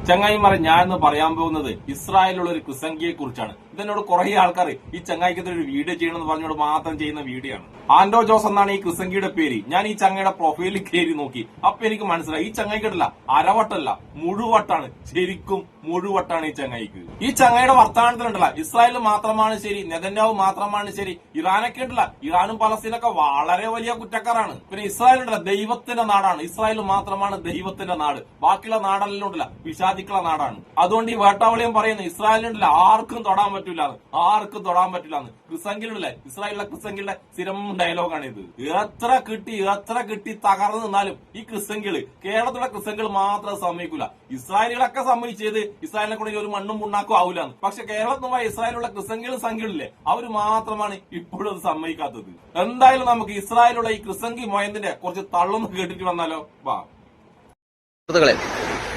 ചങ്ങായിമാരെ ഞാൻ ഇന്ന് പറയാൻ പോകുന്നത് ഇസ്രായേലിലുള്ള ഒരു ക്രിസംഖ്യയെ കുറിച്ചാണ്. ഇതെന്നോട് കുറെ ആൾക്കാർ ഈ ചങ്ങായിക്കത്തിൽ ഒരു വീഡിയോ ചെയ്യണമെന്ന് പറഞ്ഞോട് മാത്രം ചെയ്യുന്ന വീഡിയോ ആണ്. ആൻഡോ ജോസ് എന്നാണ് ഈ ക്രിസംഖ്യയുടെ പേര്. ഞാൻ ഈ ചങ്ങയുടെ പ്രൊഫൈലിൽ കയറി നോക്കി. അപ്പൊ എനിക്ക് മനസ്സിലായി ഈ ചങ്ങായിക്കല്ല അരവട്ടല്ല മുഴുവട്ടാണ്, ശരിക്കും മുഴുവട്ടാണ് ഈ ചങ്ങായിക്ക്. ഈ ചങ്ങയുടെ വർത്തമാനത്തിലുണ്ടല്ല ഇസ്രായേൽ മാത്രമാണ് ശരി, നെതന്യാഹു മാത്രമാണ് ശരി, ഇറാനൊക്കെ ഉണ്ടല്ല, ഇറാനും പലസ്തീനൊക്കെ വളരെ വലിയ കുറ്റക്കാരാണ്. പിന്നെ ഇസ്രായേൽ ഉണ്ടല്ല ദൈവത്തിന്റെ നാടാണ്, ഇസ്രായേൽ മാത്രമാണ് ദൈവത്തിന്റെ നാട്, ബാക്കിയുള്ള നാടെല്ലാം ഉണ്ടല്ല വിഷാദിക്കുള്ള നാടാണ്. അതുകൊണ്ട് ഈ വേട്ടാവളിയും പറയുന്നത് ഇസ്രായേലിനുണ്ടല്ല ആർക്കും തൊടാൻ പറ്റൂലെന്ന്, ആർക്കും തൊടാൻ പറ്റില്ലാന്ന്. ക്രിസംഖ്യയിലുണ്ടല്ലേ ഇസ്രായേലിലെ ക്രിസംഖ്യയുടെ സ്ഥിരം ഡയലോഗാണ് ഇത്. എത്ര കിട്ടി തകർന്നു നിന്നാലും ഈ ക്രിസംഖ്യകള്, കേരളത്തിലെ ക്രിസംഖ്യകൾ മാത്രം സമ്മതിക്കൂല. ഇസ്രായേലികളൊക്കെ സമ്മതിച്ചത് ഇസ്രായേലിനെ കൂടെ ഒരു മണ്ണും പുണ്ണാക്കും ആവൂലാന്ന്. പക്ഷെ കേരളത്തിൽ പോയ ഇസ്രായേലുള്ള ക്രിസംഖ്യകളും സംഖ്യകളില്ലേ അവര് മാത്രമാണ് ഇപ്പോഴും അത് സമ്മതിക്കാത്തത്. എന്തായാലും നമുക്ക് ഇസ്രായേലുള്ള ഈ ക്രിസംഖ്യ മോയന്തിന്റെ കുറച്ച് തള്ളൊന്ന് കേട്ടിട്ട് വന്നാലോ. വാ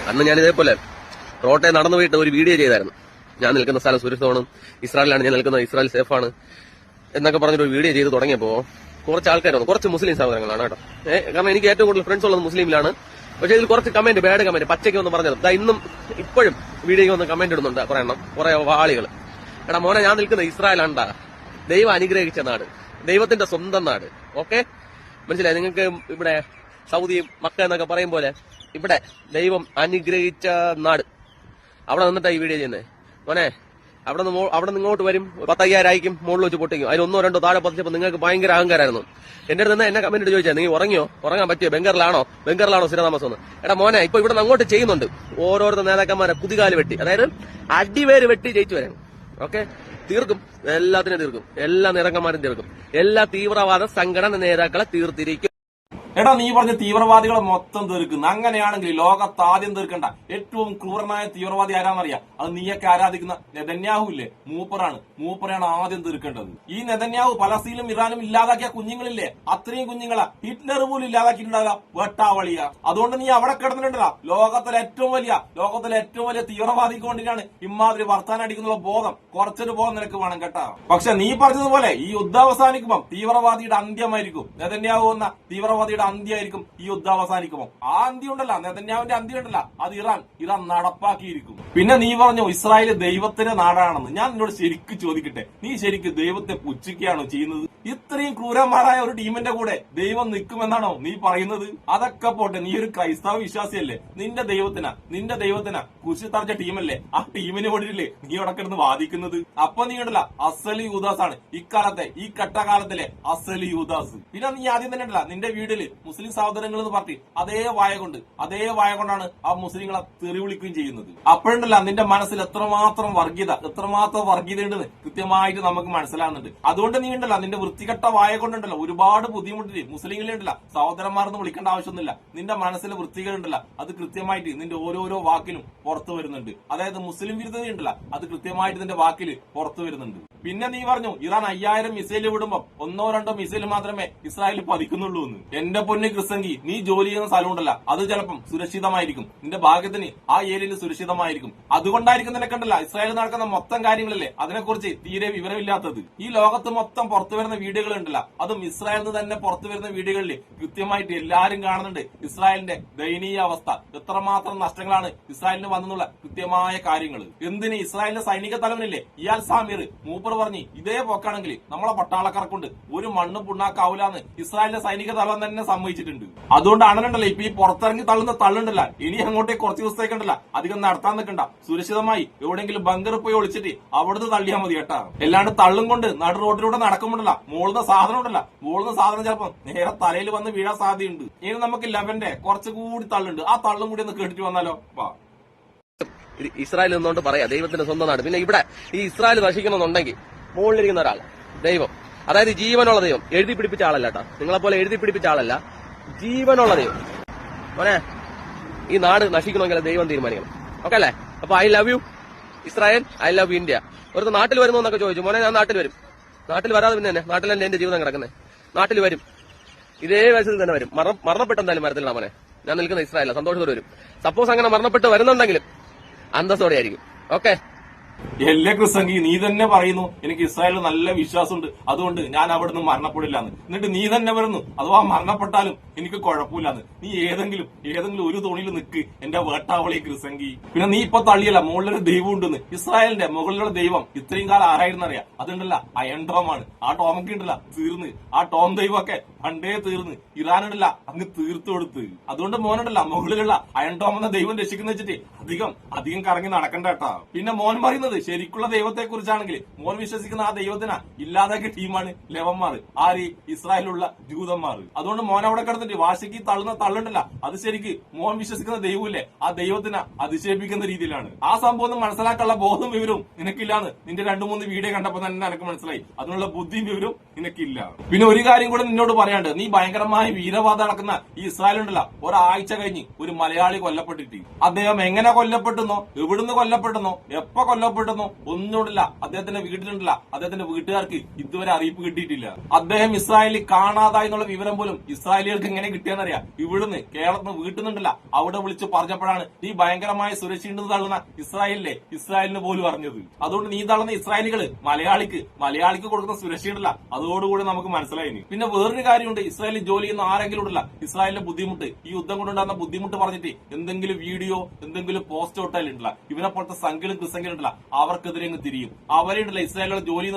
അന്ന് ഞാൻ ഇതേപോലെ റോട്ടെ നടന്നു പോയിട്ട് ഒരു വീഡിയോ ചെയ്തായിരുന്നു. ഞാൻ നിൽക്കുന്ന സ്ഥലം സുരക്ഷിതമാണ്, ഇസ്രായേലാണ് ഞാൻ നിൽക്കുന്നത്, ഇസ്രായേൽ സേഫാണ് എന്നൊക്കെ പറഞ്ഞൊരു വീഡിയോ ചെയ്ത് തുടങ്ങിയപ്പോ കുറച്ച് ആൾക്കാർ വന്നു, കുറച്ച് മുസ്ലിം സഹോദരങ്ങളാണ് കേട്ടോ. കാരണം എനിക്ക് ഏറ്റവും കൂടുതൽ ഫ്രണ്ട്സ് ഉള്ളത് മുസ്ലിമിലാണ്. പക്ഷെ ഇതിൽ കുറച്ച് കമന്റ്, ബാഡ് കമന്റ്, പച്ചയ്ക്ക് ഒന്ന് പറഞ്ഞത് ഇന്നും ഇപ്പോഴും വീഡിയോയ്ക്ക് ഒന്ന് കമന്റ് ഇടുന്നുണ്ട് കുറെ ആളുകൾ. എടാ മോനെ, ഞാൻ നിൽക്കുന്നത് ഇസ്രായേലാണ്ടാ, ദൈവം അനുഗ്രഹിച്ച നാട്, ദൈവത്തിന്റെ സ്വന്തം നാട്. ഓക്കെ, മനസ്സിലായി നിങ്ങൾക്ക്? ഇവിടെ സൗദി മക്ക എന്നൊക്കെ പറയും പോലെ ഇവിടെ ദൈവം അനുഗ്രഹിച്ച നാട്. അവിടെ നിന്നിട്ടാ ഈ വീഡിയോ ചെയ്യുന്നത് മോനെ. അവിടെ നിന്ന് ഇങ്ങോട്ട് വരും 10,000 ആയിരിക്കും, മുകളിൽ വെച്ച് പൊട്ടിക്കും. അതിൽ 1 2 താഴെ പതിച്ചപ്പോൾ നിങ്ങൾക്ക് ഭയങ്കര അഹങ്കാരമായിരുന്നു. എന്റെ അടുത്ത് നിന്ന് എന്നെ കമന്റ് ചോദിച്ചാൽ നീ ഉറങ്ങാൻ പറ്റിയോ, ബംഗറിലാണോ സ്ഥിരതാമസം എന്ന്. എടാ മോനെ, ഇപ്പൊ ഇവിടെ അങ്ങോട്ട് ചെയ്യുന്നുണ്ട് ഓരോരുത്തർ നേതാക്കന്മാരെ കുതികാല് വെട്ടി, അതായത് അടിവേര് വെട്ടി ജയിച്ചു വരാൻ. ഓക്കെ, തീർക്കും, എല്ലാത്തിനും തീർക്കും, എല്ലാ നേതാക്കന്മാരും തീർക്കും, എല്ലാ തീവ്രവാദ സംഘടന നേതാക്കളെ തീർത്തിരിക്കും. എടാ, നീ പറഞ്ഞ തീവ്രവാദികളെ മൊത്തം തീർക്കുന്നു. അങ്ങനെയാണെങ്കിൽ ലോകത്ത് ആദ്യം തീർക്കണ്ട ഏറ്റവും ക്രൂരനായ തീവ്രവാദി ആരാന്നറിയാം? അത് നീയൊക്കെ ആരാധിക്കുന്ന നെതന്യാഹു ഇല്ലേ, മൂപ്പറാണ് ആദ്യം തീർക്കേണ്ടത്. ഈ നെതന്യാഹു പലസ്തീനും ഇറാനും ഇല്ലാതാക്കിയ കുഞ്ഞുങ്ങളില്ലേ, അത്രയും കുഞ്ഞുങ്ങളാ ഹിറ്റ്ലർ പോലും ഇല്ലാതാക്കിയിട്ടുണ്ടാവില്ല, വെട്ടാവളിയ. അതുകൊണ്ട് നീ അവിടെ കിടന്നിട്ടുണ്ടല്ല ലോകത്തിലെ ഏറ്റവും വലിയ തീവ്രവാദിക്ക് വേണ്ടിയിട്ടാണ് ഇമാതിരി വർത്താനം അടിക്കുന്ന ബോധം, കുറച്ചൊരു ബോധം നിനക്ക് വേണം കേട്ടാ. പക്ഷെ നീ പറഞ്ഞതുപോലെ ഈ യുദ്ധം അവസാനിക്കുമ്പോൾ തീവ്രവാദിയുടെ അന്ത്യമായിരിക്കും നെതന്യാഹു എന്ന തീവ്രവാദിയുടെ അന്ത്യമായിരിക്കും ഈ യുദ്ധം അവസാനിക്കുമോ. ആ അന്ത്യം ഉണ്ടല്ല, നെതന്യാഹുവിന്റെ അന്ത്യം ഉണ്ടല്ല, അത് ഇറാൻ നടപ്പാക്കിയിരിക്കും. പിന്നെ നീ പറഞ്ഞു ഇസ്രായേൽ ദൈവത്തിന്റെ നാടാണെന്ന്. ഞാൻ നിന്നോട് ശരിക്കും ചോദിക്കട്ടെ, നീ ശരിക്കും ദൈവത്തെ പുച്ഛിക്കുകയാണോ ചെയ്യുന്നത്? ഇത്രയും ക്രൂരന്മാരായ ഒരു ടീമിന്റെ കൂടെ ദൈവം നിൽക്കുമെന്നാണോ നീ പറയുന്നത്? അതൊക്കെ പോട്ടെ, നീ ഒരു ക്രൈസ്തവ വിശ്വാസിയല്ലേ? നിന്റെ ദൈവത്തിനാ കുരിശ് തറച്ച ടീമല്ലേ, ആ ടീമിന് വേണ്ടിയില്ലേ നീ ഇവിടെ കിടന്ന് വാദിക്കുന്നത്? അപ്പൊ നീ ഉണ്ടല്ല അസലി യൂദാസ് ആണ് ഇക്കാലത്തെ, ഈ കട്ടകാലത്തിലെ അസലി യൂദാസ്. പിന്നെ നീ ആദ്യം തന്നെ ഉണ്ടല്ല നിന്റെ വീട്ടില് മുസ്ലിം സഹോദരങ്ങൾ എന്ന് പറഞ്ഞ് അതേ വായ കൊണ്ടാണ് ആ മുസ്ലിങ്ങളെ തെറി വിളിക്കുകയും ചെയ്യുന്നത്. അപ്പോഴുണ്ടല്ല നിന്റെ മനസ്സിൽ എത്രമാത്രം വർഗീയത ഉണ്ടെന്ന് കൃത്യമായിട്ട് നമുക്ക് മനസ്സിലാകുന്നുണ്ട്. അതുകൊണ്ട് നീ ഉണ്ടല്ല നിന്റെ വൃത്തികെട്ട വായ കൊണ്ടുണ്ടല്ലോ ഒരുപാട് ബുദ്ധിമുട്ടിട്ട് മുസ്ലിങ്ങളെ ഉണ്ടല്ല സഹോദരന്മാരെന്ന് വിളിക്കേണ്ട ആവശ്യമൊന്നുമില്ല. നിന്റെ മനസ്സിലെ വൃത്തികളുണ്ടല്ല അത് കൃത്യമായിട്ട് നിന്റെ ഓരോരോ വാക്കിലും പുറത്തു വരുന്നുണ്ട്. അതായത് മുസ്ലിം വിരുദ്ധത ഉണ്ടല്ല അത് കൃത്യമായിട്ട് നിന്റെ വാക്കിൽ പുറത്തു വരുന്നുണ്ട്. പിന്നെ നീ പറഞ്ഞു ഇറാൻ 5000 മിസൈൽ വിടുമ്പോൾ 1 2 മിസൈൽ മാത്രമേ ഇസ്രായേൽ പതിക്കുന്നുള്ളൂ എന്ന്. എന്റെ പൊന്ന് ക്രിസംഖി, നീ ജോലി ചെയ്യുന്ന സ്ഥലം ഉണ്ടല്ല അത് ചിലപ്പം സുരക്ഷിതമായിരിക്കും, നിന്റെ ഭാഗ്യത്തിന് ആ ഏരിയയിൽ സുരക്ഷിതമായിരിക്കും. അതുകൊണ്ടായിരിക്കും നിനക്കണ്ടല്ല ഇസ്രായേൽ നടക്കുന്ന മൊത്തം കാര്യങ്ങളില്ലേ അതിനെക്കുറിച്ച് തീരെ വിവരമില്ലാത്തത്. ഈ ലോകത്ത് മൊത്തം പുറത്തു വരുന്ന വീഡിയോകൾ ഉണ്ടല്ല അതും ഇസ്രായേലിൽ നിന്ന് തന്നെ പുറത്തു വരുന്ന വീഡിയോകളിൽ കൃത്യമായിട്ട് എല്ലാരും കാണുന്നുണ്ട് ഇസ്രായേലിന്റെ ദയനീയ അവസ്ഥ, എത്രമാത്രം നഷ്ടങ്ങളാണ് ഇസ്രായേലിന് വന്നെന്നുള്ള കൃത്യമായ കാര്യങ്ങൾ. എന്തിന് ഇസ്രായേലിന്റെ സൈനിക തലവനില്ലേ ഇയാൽ സാമീർ മൂപ്പർ പറഞ്ഞ് ഇതേ പോക്കാണെങ്കിൽ നമ്മളെ പട്ടാളക്കാർക്കുണ്ട് ഒരു മണ്ണും പുണ്ണാക്കാവൂലെന്ന് ഇസ്രായേലിന്റെ സൈനിക തലവൻ തന്നെ സമ്മതിച്ചിട്ടുണ്ട്. അതുകൊണ്ട് ആണല്ലോ ഇപ്പൊ ഈ പുറത്തിറങ്ങി തള്ളുണ്ടല്ല ഇനി അങ്ങോട്ടേക്ക് കുറച്ച് ദിവസത്തേക്കുണ്ടല്ല അധികം നടത്താൻ നിൽക്കണ്ട, സുരക്ഷിതമായി എവിടെയെങ്കിലും ബങ്കർ പോയി ഒളിച്ചിട്ട് അവിടുന്ന് തള്ളിയാൽ മതി കേട്ടാ. അല്ലാണ്ട് തള്ളും കൊണ്ട് നടു റോഡിലൂടെ നടക്കുമ്പോഴല്ല മോളുന്ന സാധനം ചിലപ്പോ നേരെ തലയിൽ വന്ന് വീഴാൻ സാധ്യതയുണ്ട്. ഇനി നമുക്ക് 11 കുറച്ചുകൂടി തള്ളുണ്ട്, ആ തള്ളും കൂടി ഒന്ന് കേട്ടിട്ട് വന്നാലോ. വാ, ഇസ്രായേൽ നിന്നുകൊണ്ട് പറയാം ദൈവത്തിന്റെ സ്വന്തം നാട്. പിന്നെ ഇവിടെ ഈ ഇസ്രായേൽ നശിക്കണമെന്നുണ്ടെങ്കിൽ മുകളിലിരിക്കുന്ന ഒരാൾ ദൈവം, അതായത് ജീവനുള്ള ദൈവം, എഴുതി പിടിപ്പിച്ച ആളല്ല കേട്ടോ, നിങ്ങളെ പോലെ എഴുതി പിടിപ്പിച്ച ആളല്ല, ജീവനുള്ള ദൈവം. മോനെ, ഈ നാട് നശിക്കണമെങ്കിൽ ദൈവം തീരുമാനിക്കണം. ഓക്കെ അല്ലേ? അപ്പൊ I love you Israel, I love you India. ഒരു നാട്ടിൽ വരുമോ എന്നൊക്കെ ചോദിച്ചു. മോനെ, ഞാൻ നാട്ടിൽ വരും. നാട്ടിൽ വരാതെ പിന്നെ തന്നെ നാട്ടിലല്ലേ എന്റെ ജീവിതം കിടക്കുന്നത്. നാട്ടിൽ വരും, ഇതേ വയസ്സിൽ തന്നെ വരും. മരണപ്പെട്ടെന്തായാലും വരത്തില്ല മോനെ. ഞാൻ നിൽക്കുന്ന ഇസ്രായേല, സന്തോഷത്തോടെ വരും. സപ്പോസ് അങ്ങനെ മരണപ്പെട്ട് വരുന്നുണ്ടെങ്കിലും അന്തസ്സോടെ ആയിരിക്കും. ഓക്കെ. എല്ലാ ക്രിസ്തങ്കി നീ തന്നെ പറയുന്നു എനിക്ക് ഇസ്രായേലിൽ നല്ല വിശ്വാസമുണ്ട്, അതുകൊണ്ട് ഞാൻ അവിടുന്ന് മരണപ്പെടില്ലാന്ന്. എന്നിട്ട് നീ തന്നെ വരുന്നു അഥവാ മരണപ്പെട്ടാലും എനിക്ക് കുഴപ്പമില്ലാന്ന്. നീ ഏതെങ്കിലും ഒരു തോണിയിൽ നിൽക്ക് എന്റെ വേട്ടാവളി ക്രിസ്തങ്കി. പിന്നെ നീ ഇപ്പൊ തള്ളിയല്ല മുകളിലൊരു ദൈവം ഉണ്ടെന്ന്. ഇസ്രായേലിന്റെ മുകളിലുള്ള ദൈവം ഇത്രയും കാലം ആരായിരുന്നറിയാം? അതുണ്ടല്ല അയൺ ടോമാണ്. ആ ടോമൊക്കെ ഉണ്ടല്ല തീർന്ന്. ആ ടോം ദൈവമൊക്കെ പണ്ടേ തീർന്ന്. ഇറാനുണ്ടല്ല അങ്ങ് തീർത്തു കൊടുത്ത്. അതുകൊണ്ട് മോനുണ്ടല്ല മുകളിലുള്ള അയൺ ടോം എന്ന ദൈവം രക്ഷിക്കുന്ന വെച്ചിട്ട് അധികം കറങ്ങി നടക്കണ്ട കേട്ടാ. പിന്നെ മോൻ പറയുന്നത് ശരിക്കുള്ള ദൈവത്തെ കുറിച്ചാണെങ്കിൽ മോൻ വിശ്വസിക്കുന്ന ആ ദൈവത്തിനാ ഇല്ലാതാക്കിയ ടീമാണ് ലെവന്മാർ. ആര്? ഇസ്രായേലുള്ള ജൂതന്മാർ. അതുകൊണ്ട് മോൻ അവിടെ കിടന്നിട്ട് വാശിക്ക് തള്ളുന്ന തള്ളുണ്ടല്ല, അത് ശരിക്ക് മോൻ വിശ്വസിക്കുന്ന ദൈവമില്ലേ ആ ദൈവത്തിനെ അധിക്ഷേപിക്കുന്ന രീതിയിലാണ്. ആ സംഭവം ഒന്നും മനസ്സിലാക്കാനുള്ള ബോധവും വിവരവും നിനക്കില്ലാന്ന് നിന്റെ 2-3 വീഡിയോ കണ്ടപ്പോ തന്നെ എനിക്ക് മനസ്സിലായി. അതിനുള്ള ബുദ്ധിയും വിവരവും നിനക്കില്ല. പിന്നെ ഒരു കാര്യം കൂടെ നിന്നോട് പറയാണ്ട്, നീ ഭയങ്കരമായ വീരവാദം നടക്കുന്ന ഈ ഇസ്രായേൽ ഉണ്ടല്ല, ഒരാഴ്ച കഴിഞ്ഞ് ഒരു മലയാളി കൊല്ലപ്പെട്ടിട്ട് അദ്ദേഹം എങ്ങനെ കൊല്ലപ്പെട്ടെന്നോ, എവിടുന്ന് കൊല്ലപ്പെട്ടെന്നോ, എപ്പോ കൊല്ലപ്പെട്ടെന്നോ ഒന്നുമില്ല. അദ്ദേഹത്തിന്റെ വീട്ടിലുണ്ടല്ല, അദ്ദേഹത്തിന്റെ വീട്ടുകാർക്ക് ഇതുവരെ അറിയിപ്പ് കിട്ടിയിട്ടില്ല. അദ്ദേഹം ഇസ്രായേലിൽ കാണാതായി എന്നുള്ള വിവരം പോലും ഇസ്രായേലികൾക്ക് എങ്ങനെ കിട്ടിയെന്നറിയാം. ഇവിടുന്ന് കേരളത്തിൽ നിന്ന് വീട്ടിൽ നിന്നുണ്ടല്ല അവിടെ വിളിച്ച് പറഞ്ഞപ്പോഴാണ് ഈ ഭയങ്കരമായ സുരക്ഷയുണ്ടെന്ന് തള്ളുന്ന ഇസ്രായേലിന് പോലും അറിഞ്ഞത്. അതുകൊണ്ട് നീ തള്ളുന്ന ഇസ്രായേലികള് മലയാളിക്ക് കൊടുക്കുന്ന സുരക്ഷയുണ്ടല്ല, അതോടുകൂടി നമുക്ക് മനസ്സിലായി. പിന്നെ വേറൊരു കാര്യമുണ്ട്, ഇസ്രായേലിൽ ജോലി ചെയ്യുന്ന ആരെങ്കിലും ഉണ്ടല്ല ഇസ്രായേലിന്റെ ബുദ്ധിമുട്ട്, ഈ യുദ്ധം കൊണ്ടുണ്ടാകുന്ന ബുദ്ധിമുട്ട് പറഞ്ഞിട്ട് എന്തെങ്കിലും വീഡിയോ എന്തെങ്കിലും പോസ്റ്റ് ഇട്ടാലുണ്ടല്ല, ഇവനെ പോലത്തെ സംഖ്യകളും ക്രിസംഖ്യലുണ്ടല്ല അവർക്കെതിരെ അങ്ങ് തിരിയും. അവരുണ്ടല്ല ഇസ്രായേലിലെ ജോലിയിൽ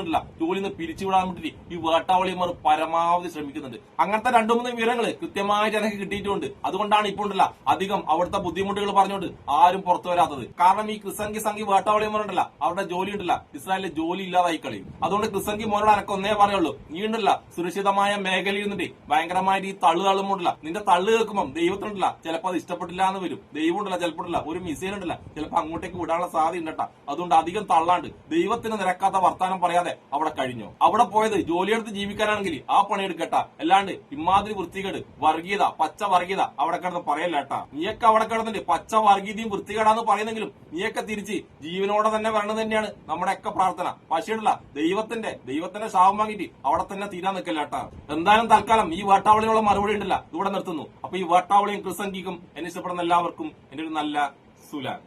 നിന്ന് പിരിച്ചുവിടാൻ വേണ്ടിട്ട് ഈ വേട്ടാവളിമാർ പരമാവധി ശ്രമിക്കുന്നുണ്ട്. അങ്ങനത്തെ 2-3 വിവരങ്ങള് കൃത്യമായിട്ട് എനിക്ക് കിട്ടിയിട്ടുണ്ട്. അതുകൊണ്ടാണ് ഇപ്പോൾ ഉണ്ടല്ല അധികം അവിടുത്തെ ബുദ്ധിമുട്ടുകൾ പറഞ്ഞുകൊണ്ട് ആരും പുറത്തു വരാത്തത്. കാരണം ഈ ക്രിസംഖി വേട്ടാവളിമാരുണ്ടല്ല അവരുടെ ജോലി ഉണ്ടല്ല ഇസ്രായേലിലെ ജോലി ഇല്ലാതായി കളയും. അതുകൊണ്ട് ക്രിസംഖി മോനോട് എനക്ക് ഒന്നേ പറയുള്ളൂ, നീ ഉണ്ടല്ല സുരക്ഷിതമായ മേഖലയിൽ നിന്നിട്ട് ഭയങ്കരമായിട്ട് ഈ തള്ളുമുണ്ടല്ല, നിന്റെ തള്ളു കേൾക്കുമ്പോൾ ദൈവത്തിനുണ്ടല്ല ചിലപ്പോൾ അത് ഇഷ്ടപ്പെട്ടില്ല എന്ന് വരും. ദൈവം ഉണ്ടല്ല ചിലപ്പോൾ ഒരു മിസൈൽ ഉണ്ടല്ല ചിലപ്പോൾ അങ്ങോട്ടേക്ക് വിടാനുള്ള സാധ്യത ഉണ്ടട്ടാ. അതുകൊണ്ട് അധികം തള്ളാണ്ട് ദൈവത്തിന് നിരക്കാത്ത വർത്താനം പറയാതെ അവിടെ കഴിഞ്ഞോ. അവിടെ പോയത് ജോലിയെടുത്ത് ജീവിക്കാനാണെങ്കിൽ ആ പണിയെടുക്കട്ടാ, അല്ലാണ്ട് ഇമാതിരി വൃത്തികേട് വർഗീയത പച്ച വർഗീയത അവിടെ കിടന്ന് പറയല്ലേട്ടാ. നീയൊക്കെ അവിടെ കിടന്നിട്ട് പച്ച വർഗീയതയും വൃത്തികേടാന്ന് പറയുന്നെങ്കിലും നീയൊക്കെ തിരിച്ച് ജീവനോടെ തന്നെ വരണം തന്നെയാണ് നമ്മുടെയൊക്കെ പ്രാർത്ഥന. പക്ഷേയുള്ള ദൈവത്തിന്റെ ശാപം വാങ്ങിയിട്ട് അവിടെ തന്നെ തീരാൻ നിൽക്കല്ലേട്ടാ. എന്തായാലും തൽക്കാലം ഈ വേട്ടാവളിയുള്ള മറുപടി ഉണ്ടല്ല ഇവിടെ നിർത്തുന്നു. അപ്പൊ ഈ വേട്ടാവളിയും ക്രിസംഖിക്കും എന്നെ ഇഷ്ടപ്പെടുന്ന എല്ലാവർക്കും എന്റെ ഒരു നല്ല സുലാൻ.